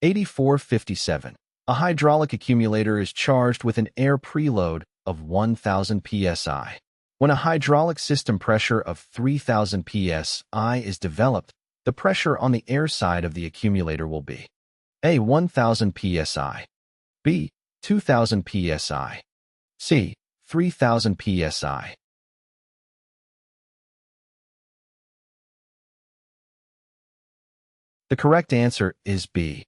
8457. A hydraulic accumulator is charged with an air preload of 1000 psi. When a hydraulic system pressure of 3000 psi is developed, the pressure on the air side of the accumulator will be A. 1000 psi, B. 2000 psi, C. 3000 psi. The correct answer is B.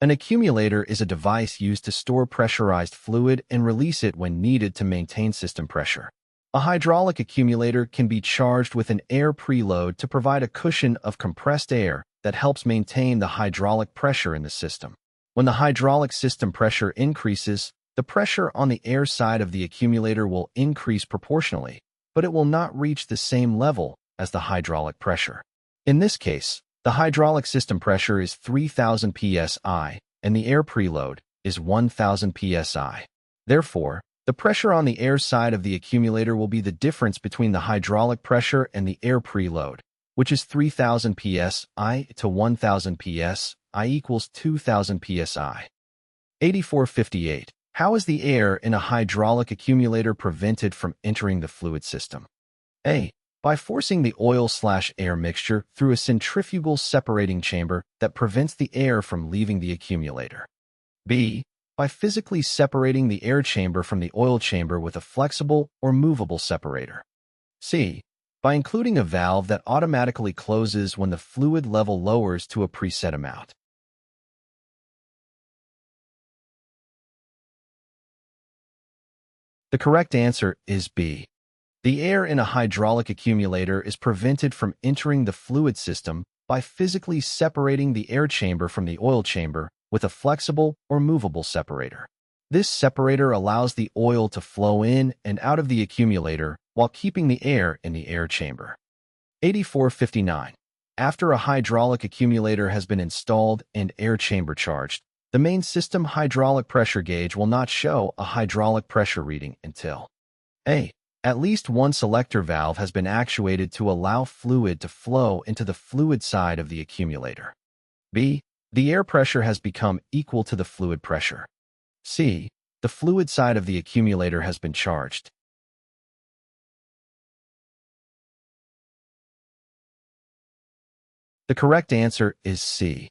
An accumulator is a device used to store pressurized fluid and release it when needed to maintain system pressure. A hydraulic accumulator can be charged with an air preload to provide a cushion of compressed air that helps maintain the hydraulic pressure in the system. When the hydraulic system pressure increases, the pressure on the air side of the accumulator will increase proportionally, but it will not reach the same level as the hydraulic pressure. In this case, the hydraulic system pressure is 3000 psi, and the air preload is 1000 psi. Therefore, the pressure on the air side of the accumulator will be the difference between the hydraulic pressure and the air preload, which is 3000 psi to 1000 psi equals 2000 psi. 8458. How is the air in a hydraulic accumulator prevented from entering the fluid system? A. By forcing the oil/air mixture through a centrifugal separating chamber that prevents the air from leaving the accumulator. B. By physically separating the air chamber from the oil chamber with a flexible or movable separator. C. By including a valve that automatically closes when the fluid level lowers to a preset amount. The correct answer is B. The air in a hydraulic accumulator is prevented from entering the fluid system by physically separating the air chamber from the oil chamber with a flexible or movable separator. This separator allows the oil to flow in and out of the accumulator while keeping the air in the air chamber. 8459. After a hydraulic accumulator has been installed and air chamber charged, the main system hydraulic pressure gauge will not show a hydraulic pressure reading until A. At least one selector valve has been actuated to allow fluid to flow into the fluid side of the accumulator. B. The air pressure has become equal to the fluid pressure. C. The fluid side of the accumulator has been charged. The correct answer is C.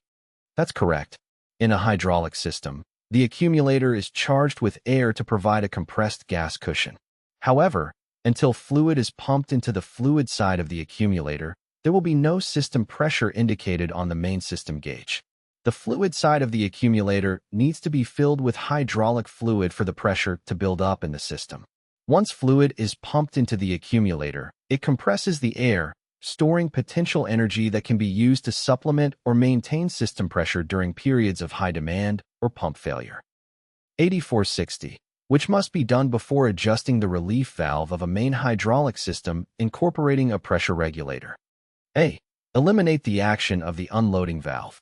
That's correct. In a hydraulic system, the accumulator is charged with air to provide a compressed gas cushion. However, until fluid is pumped into the fluid side of the accumulator, there will be no system pressure indicated on the main system gauge. The fluid side of the accumulator needs to be filled with hydraulic fluid for the pressure to build up in the system. Once fluid is pumped into the accumulator, it compresses the air, storing potential energy that can be used to supplement or maintain system pressure during periods of high demand or pump failure. 8460. Which must be done before adjusting the relief valve of a main hydraulic system incorporating a pressure regulator. A. Eliminate the action of the unloading valve.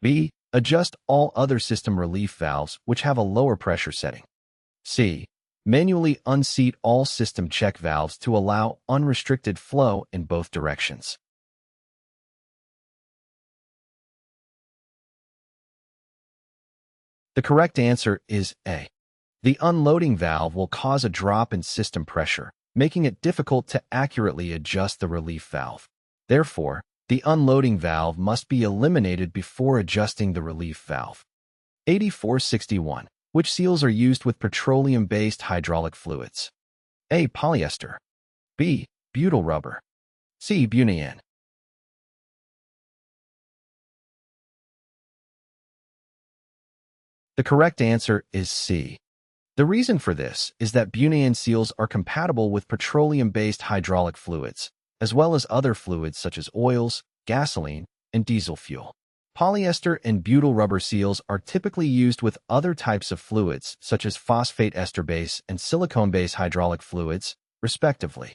B. Adjust all other system relief valves which have a lower pressure setting. C. Manually unseat all system check valves to allow unrestricted flow in both directions. The correct answer is A. The unloading valve will cause a drop in system pressure, making it difficult to accurately adjust the relief valve. Therefore, the unloading valve must be eliminated before adjusting the relief valve. 8461. Which seals are used with petroleum-based hydraulic fluids? A. Polyester. B. Butyl rubber. C. Buna-N. The correct answer is C. The reason for this is that Buna-N seals are compatible with petroleum-based hydraulic fluids, as well as other fluids such as oils, gasoline, and diesel fuel. Polyester and butyl rubber seals are typically used with other types of fluids such as phosphate ester base and silicone base hydraulic fluids, respectively.